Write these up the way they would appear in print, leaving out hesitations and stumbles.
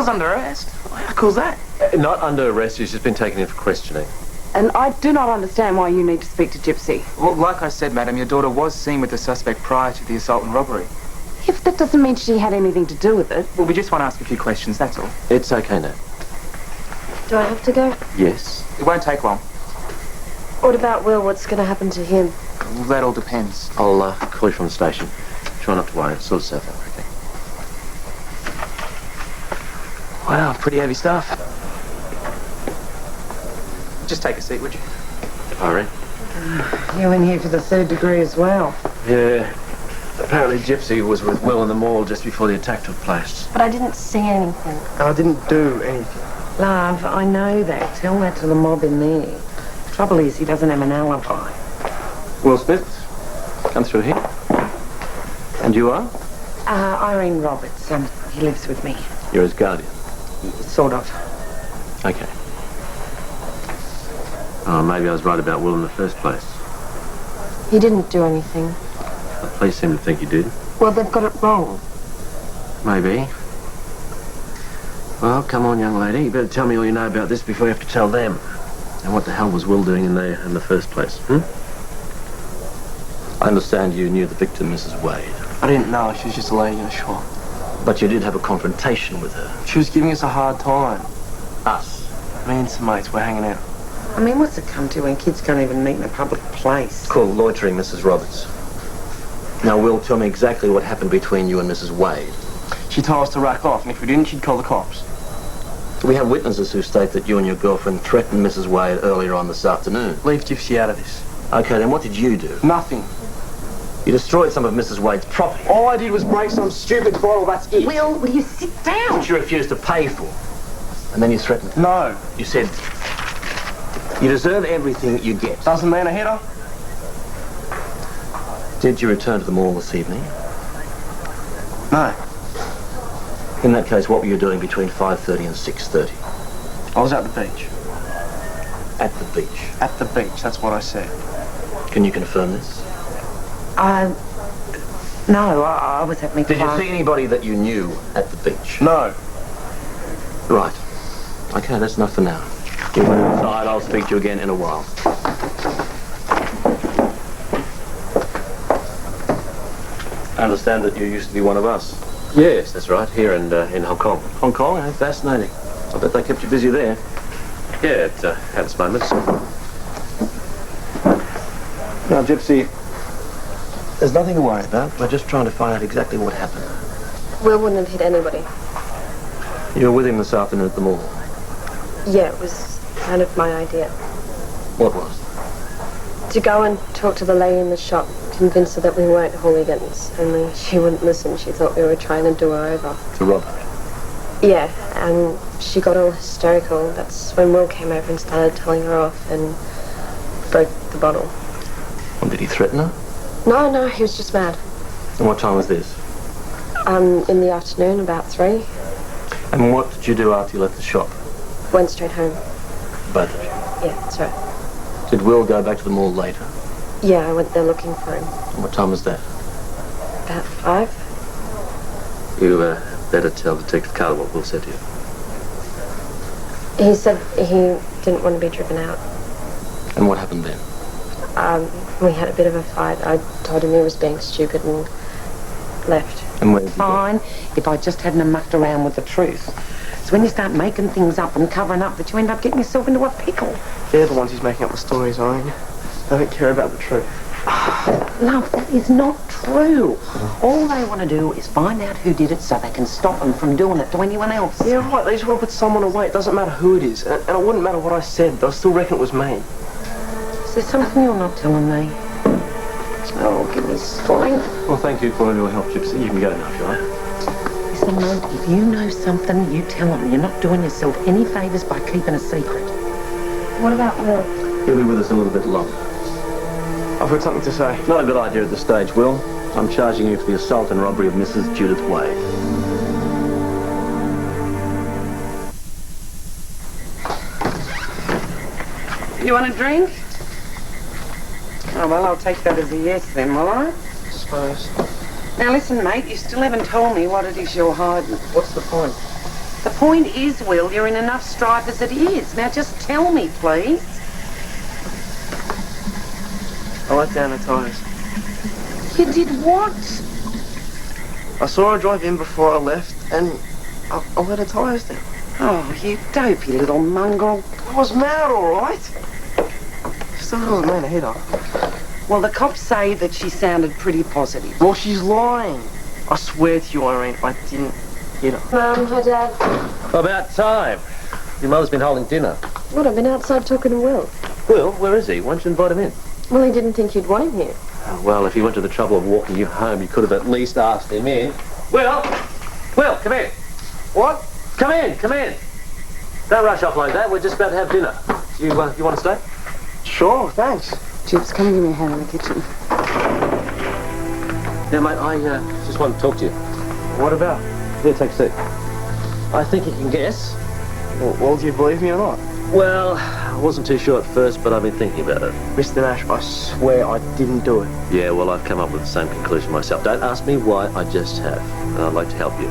Will's under arrest. How cool's that? Not under arrest, he's just been taken in for questioning. And I do not understand why you need to speak to Gypsy. Well, like I said, madam, your daughter was seen with the suspect prior to the assault and robbery. If that doesn't mean she had anything to do with it. Well, we just want to ask a few questions, that's all. It's okay now. Do I have to go? Yes. It won't take long. What about Will? What's going to happen to him? Well, that all depends. I'll call you from the station. Try not to worry, it's sort of South Africa. Wow, pretty heavy stuff. Just take a seat, would you? Irene? You're in here for the 3rd degree as well. Yeah. Apparently Gypsy was with Will in the mall just before the attack took place. But I didn't see anything. I didn't do anything. Love, I know that. Tell that to the mob in there. Trouble is, he doesn't have an alibi. Will Smith, come through here. And you are? Irene Roberts. He lives with me. You're his guardian? Sort of. Okay. Oh, maybe I was right about Will in the first place. He didn't do anything. The police seem to think he did. Well, they've got it wrong. Maybe. Well, come on, young lady. You better tell me all you know about this before you have to tell them. And what the hell was Will doing in there in the first place, I understand you knew the victim, Mrs. Wade. I didn't know. She was just a lady in a shop. But you did have a confrontation with her. She was giving us a hard time. Us? Me and some mates were hanging out. I mean, what's it come to when kids can't even meet in a public place? Called loitering, Mrs. Roberts. Now, Will, tell me exactly what happened between you and Mrs. Wade. She told us to rack off, and if we didn't, she'd call the cops. We have witnesses who state that you and your girlfriend threatened Mrs. Wade earlier on this afternoon. Leave Gypsy out of this. Okay, then what did you do? Nothing. You destroyed some of Mrs. Wade's property. All I did was break some stupid bottle, that's it. Will you sit down? Which you refused to pay for. And then you threatened her. No. You said, you deserve everything you get. Doesn't mean a header. Did you return to the mall this evening? No. In that case, what were you doing between 5:30 and 6:30? I was at the beach. At the beach? At the beach, that's what I said. Can you confirm this? No, I was at me. Did you see anybody that you knew at the beach? No. Right. Okay, that's enough for now. You go inside, I'll speak to you again in a while. I understand that you used to be one of us. Yes, that's right, here in Hong Kong. Hong Kong? Eh? Fascinating. I bet they kept you busy there. Yeah, it had its moments. Now, Gypsy, there's nothing to worry about. We're just trying to find out exactly what happened. Will wouldn't have hit anybody. You were with him this afternoon at the mall. Yeah, it was kind of my idea. What was? To go and talk to the lady in the shop, convince her that we weren't hooligans. Only she wouldn't listen. She thought we were trying to do her over. To rob her? Yeah, and she got all hysterical. That's when Will came over and started telling her off and broke the bottle. And did he threaten her? No, he was just mad. And what time was this? In the afternoon, about 3. And what did you do after you left the shop? Went straight home. Both of you? Yeah, that's right. Did Will go back to the mall later? Yeah, I went there looking for him. And what time was that? About 5. You better tell Detective Carter what Will said to you. He said he didn't want to be driven out. And what happened then? We had a bit of a fight. I told him he was being stupid and left. And where did you go? Fine, if I just hadn't mucked around with the truth. It's when you start making things up and covering up that you end up getting yourself into a pickle. They're the ones who's making up the stories, Irene. They don't care about the truth. Love, that is not true. All they want to do is find out who did it so they can stop them from doing it to anyone else. Yeah, right. They just want to put someone away. It doesn't matter who it is. And it wouldn't matter what I said. They'll still reckon it was me. Is there something you're not telling me? Oh, give me strength. Well, thank you for all your help, Gypsy. You can go now if you like. Listen, mate, if you know something, you tell them. You're not doing yourself any favours by keeping a secret. What about Will? He'll be with us a little bit longer. I've got something to say. Not a good idea at this stage, Will. I'm charging you for the assault and robbery of Mrs. Judith Wade. You want a drink? Oh, well, I'll take that as a yes then, will I? I suppose. Now, listen, mate, you still haven't told me what it is you're hiding. What's the point? The point is, Will, you're in enough strife as it is. Now just tell me, please. I let down the tyres. You did what? I saw her drive in before I left, and I let her tyres down. Oh, you dopey little mongrel. I was mad, all right. Still doesn't mean a hit her. Well, the cops say that she sounded pretty positive. Well, she's lying. I swear to you, Irene, I didn't hit her. Mum, hi, Dad. About time. Your mother's been holding dinner. What, I've been outside talking to Will. Will, where is he? Why don't you invite him in? Well, he didn't think you'd want him here. Well, if he went to the trouble of walking you home, you could have at least asked him in. Will! Will, come in. What? Come in, come in. Don't rush off like that. We're just about to have dinner. You want to stay? Sure, thanks. Gyps, come and give me a hand in the kitchen. Now, mate, I just want to talk to you. What about? Here, take a seat. I think you can guess. Well, do you believe me or not? Well, I wasn't too sure at first, but I've been thinking about it. Mr. Nash, I swear I didn't do it. Yeah, well, I've come up with the same conclusion myself. Don't ask me why, I just have. And I'd like to help you,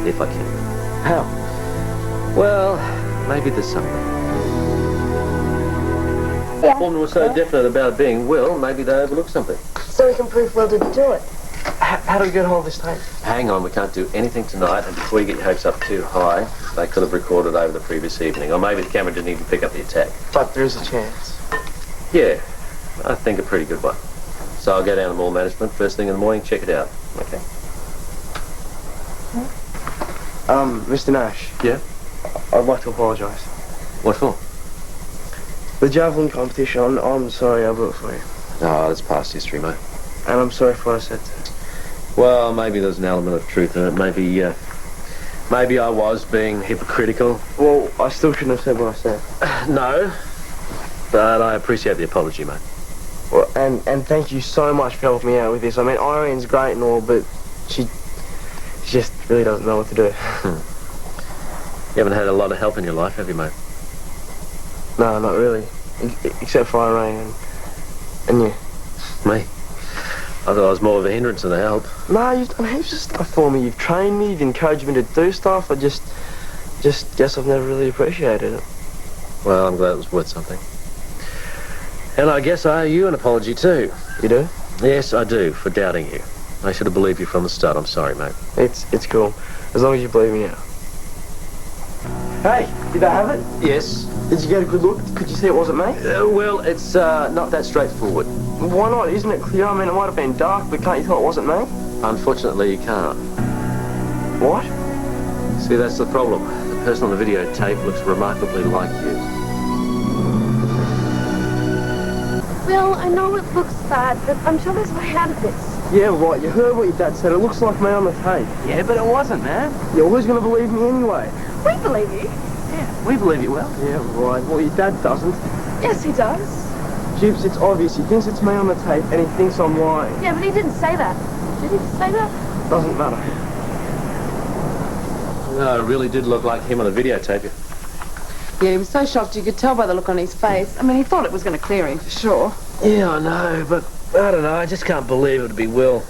if I can. How? Well, maybe there's something. Yeah. The woman was so definite about it being Will, maybe they overlooked something. So we can prove Will didn't do it. How do we get hold of this tape? Hang on, we can't do anything tonight, and before you get your hopes up too high, they could have recorded over the previous evening, or maybe the camera didn't even pick up the attack. But there is a chance. Yeah, I think a pretty good one. So I'll go down to mall management first thing in the morning, check it out. Okay. Mr. Nash. Yeah? I'd like to apologise. What for? The javelin competition, I'm sorry I blew it for you. Oh, that's past history, mate. And I'm sorry for what I said too. Well, maybe there's an element of truth in it. Maybe I was being hypocritical. Well, I still shouldn't have said what I said. No, but I appreciate the apology, mate. Well, and thank you so much for helping me out with this. I mean, Irene's great and all, but she just really doesn't know what to do. You haven't had a lot of help in your life, have you, mate? No, not really. Except for Irene and you. Me? I thought I was more of a hindrance than a help. No, you've done heaps of stuff for me. You've trained me, you've encouraged me to do stuff. I just guess I've never really appreciated it. Well, I'm glad it was worth something. And I guess I owe you an apology too. You do? Yes, I do, for doubting you. I should have believed you from the start. I'm sorry, mate. It's cool. As long as you believe me now. Hey, did I have it? Yes. Did you get a good look? Could you see it wasn't me? Well, it's not that straightforward. Why not? Isn't it clear? I mean, it might have been dark, but can't you tell it wasn't me? Unfortunately, you can't. What? See, that's the problem. The person on the videotape looks remarkably like you. Will, I know it looks sad, but I'm sure there's a way out of this. Yeah, right. You heard what your dad said. It looks like me on the tape. Yeah, but it wasn't, man. Yeah, well, who's going to believe me anyway? We believe you. Yeah, we believe you, Will. Yeah, right. Well, your dad doesn't. Yes, he does. Gyps, it's obvious. He thinks it's me on the tape, and he thinks I'm lying. Yeah, but he didn't say that. Did he say that? Doesn't matter. No, it really did look like him on the videotape. Yeah, he was so shocked you could tell by the look on his face. I mean, he thought it was going to clear him, for sure. Yeah, I know, but I don't know. I just can't believe it would be Will.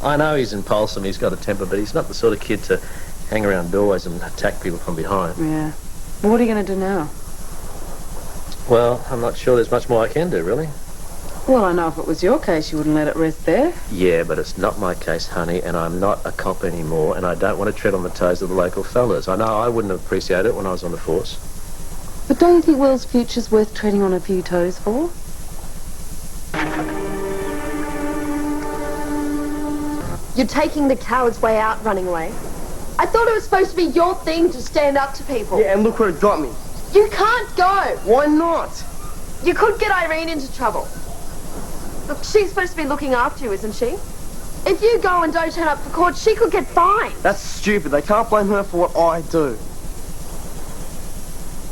I know he's impulsive, he's got a temper, but he's not the sort of kid to hang around doorways and attack people from behind. Yeah. Well, what are you going to do now? Well, I'm not sure there's much more I can do, really. Well, I know if it was your case, you wouldn't let it rest there. Yeah, but it's not my case, honey, and I'm not a cop anymore, and I don't want to tread on the toes of the local fellas. I know I wouldn't have appreciated it when I was on the force. But don't you think Will's future's worth treading on a few toes for? You're taking the coward's way out, running away. I thought it was supposed to be your thing to stand up to people. Yeah, and look where it got me. You can't go. Why not? You could get Irene into trouble. Look, she's supposed to be looking after you, isn't she? If you go and don't turn up for court, she could get fined. That's stupid. They can't blame her for what I do.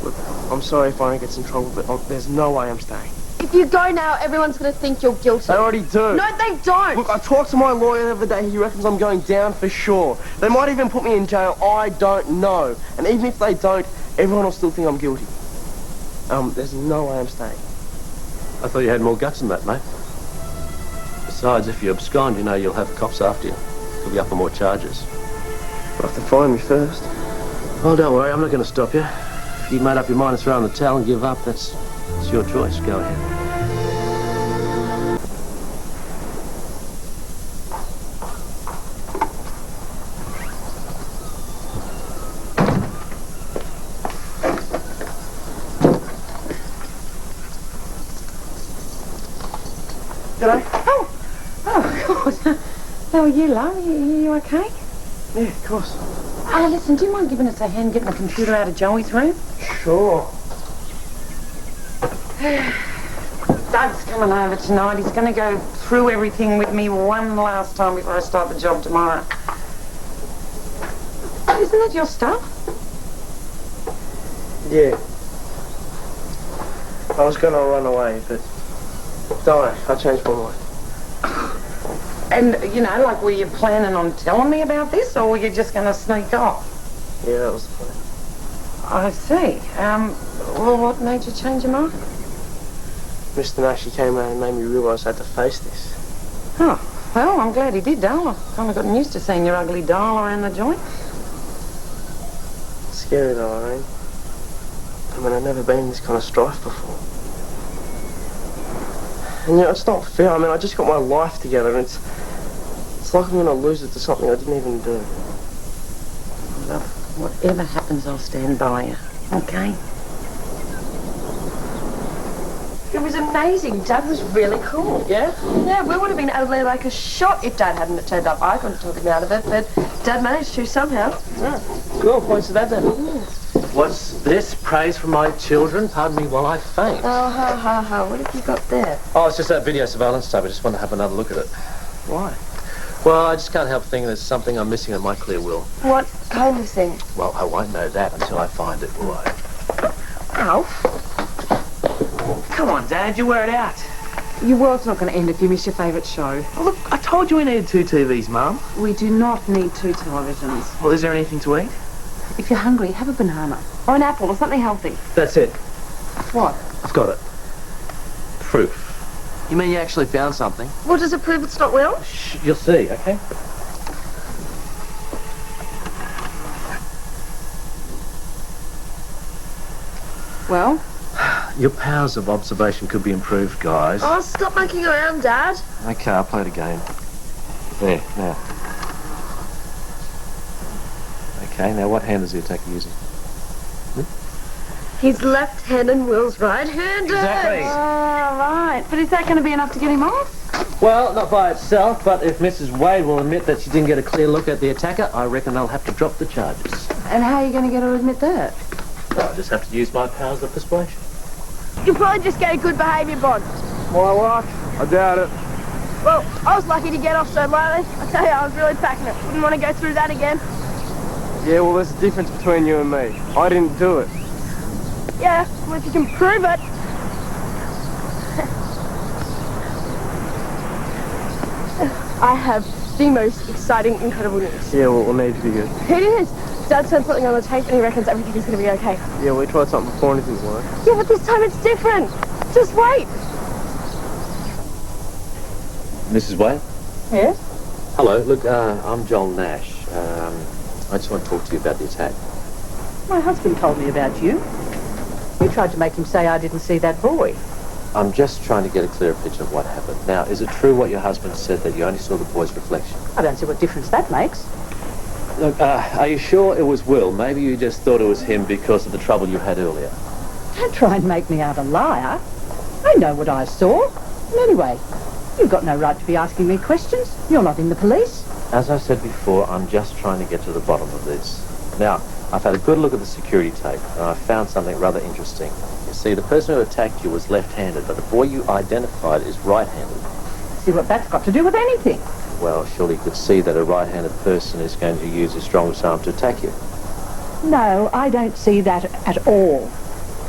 Look, I'm sorry if Irene gets in trouble, but there's no way I'm staying. If you go now, everyone's going to think you're guilty. They already do. No, they don't. Look, I talked to my lawyer the other day. He reckons I'm going down for sure. They might even put me in jail. I don't know. And even if they don't, everyone will still think I'm guilty. There's no way I'm staying. I thought you had more guts than that, mate. Besides, if you abscond, you know you'll have cops after you. You'll be up for more charges. You'll have to find me first. Well, don't worry, I'm not going to stop you. If you've made up your mind to throw in the towel and give up, it's your choice. Go ahead. G'day. Oh, God. How are you, love? You okay? Yeah, of course. Listen, do you mind giving us a hand getting the computer out of Joey's room? Sure. Doug's coming over tonight. He's going to go through everything with me one last time before I start the job tomorrow. Isn't that your stuff? Yeah. I was going to run away, but don't worry, I changed my mind. And, you know, like, were you planning on telling me about this, or were you just going to sneak off? Yeah, that was the plan. I see. Well, what made you change your mind? Mr. Nash, he came around and made me realise I had to face this. Oh, well, I'm glad he did, Dale. I've kind of gotten used to seeing your ugly doll around the joint. It's scary though, Irene. I mean, I've never been in this kind of strife before. And you know, it's not fair. I mean, I just got my life together and it's like I'm going to lose it to something I didn't even do. Love, whatever happens, I'll stand by you, okay? It was amazing. Dad was really cool. Yeah? Yeah, we would have been out of there like a shot if Dad hadn't turned up. I couldn't talk him out of it, but Dad managed to somehow. Yeah. Cool, points to that then. What's this? Praise from my children? Pardon me while I faint. Oh, ha. What have you got there? Oh, it's just that video surveillance tape. I just want to have another look at it. Why? Well, I just can't help thinking there's something I'm missing in my clear will. What kind of thing? Well, I won't know that until I find it, will I? Alf? Come on, Dad, you wear it out. Your world's not going to end if you miss your favourite show. Oh, look, I told you we needed 2 TVs, Mum. We do not need 2 televisions. Well, is there anything to eat? If you're hungry, have a banana. Or an apple or something healthy. That's it. What? I've got it. Proof. You mean you actually found something? Well, does it prove it's not Will? Shh, you'll see, okay? Well? Your powers of observation could be improved, guys. Oh, stop monkeying around, Dad. Okay, I'll play it again. There, now. Okay, now what hand is the attacker using? He's left-handed and Will's right-handed. Exactly. All right. But is that going to be enough to get him off? Well, not by itself, but if Mrs. Wade will admit that she didn't get a clear look at the attacker, I reckon they'll have to drop the charges. And how are you going to get her to admit that? I'll just have to use my powers of persuasion. You'll probably just get a good behaviour bond. My wife? I doubt it. Well, I was lucky to get off so lightly. I tell you, I was really packing it. Wouldn't want to go through that again. Yeah, well, there's a difference between you and me. I didn't do it. Yeah, well, if you can prove it. I have the most exciting, incredible news. Yeah, well, we'll need to be good. It is. Dad sent something on the tape and he reckons everything is going to be okay. Yeah, we tried something before and it didn't work. Yeah, but this time it's different. Just wait. Mrs. Wade? Yes? Hello, look, I'm Joel Nash. I just want to talk to you about the attack. My husband told me about you. You tried to make him say I didn't see that boy. I'm just trying to get a clearer picture of what happened. Now, is it true what your husband said, that you only saw the boy's reflection? I don't see what difference that makes. Look, are you sure it was Will? Maybe you just thought it was him because of the trouble you had earlier. Don't try and make me out a liar. I know what I saw. And anyway, you've got no right to be asking me questions. You're not in the police. As I said before, I'm just trying to get to the bottom of this. Now, I've had a good look at the security tape, and I found something rather interesting. You see, the person who attacked you was left-handed, but the boy you identified is right-handed. See what that's got to do with anything. Well, surely you could see that a right-handed person is going to use his strongest arm to attack you. No, I don't see that at all.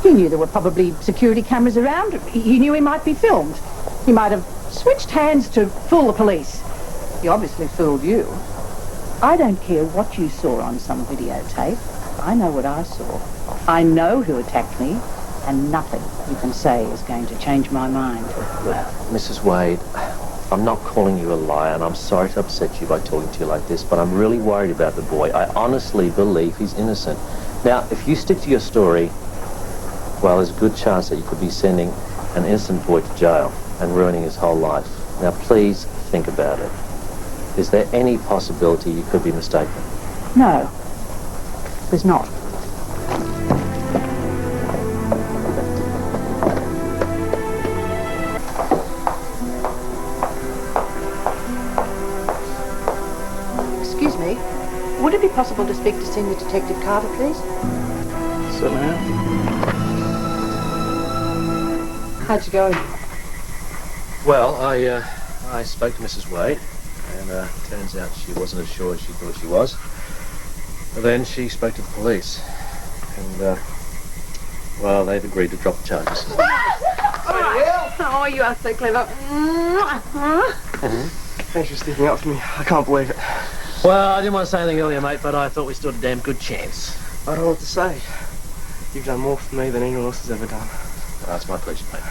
He knew there were probably security cameras around. He knew he might be filmed. He might have switched hands to fool the police. He obviously fooled you. I don't care what you saw on some videotape. I know what I saw. I know who attacked me, and nothing you can say is going to change my mind. Mrs. Wade, I'm not calling you a liar, and I'm sorry to upset you by talking to you like this, but I'm really worried about the boy. I honestly believe he's innocent. Now, if you stick to your story, well, there's a good chance that you could be sending an innocent boy to jail and ruining his whole life. Now, please think about it. Is there any possibility you could be mistaken? No, there's not. Excuse me, would it be possible to speak to Senior Detective Carter, please? Certainly, ma'am. How'd you go? Well, I spoke to Mrs. Wade, and turns out she wasn't as sure as she thought she was. But then she spoke to the police, and, well, they've agreed to drop the charges. Oh, you are so clever. Thanks for sticking up for me. I can't believe it. Well, I didn't want to say anything earlier, mate, but I thought we stood a damn good chance. I don't know what to say. You've done more for me than anyone else has ever done. That's my pleasure, mate.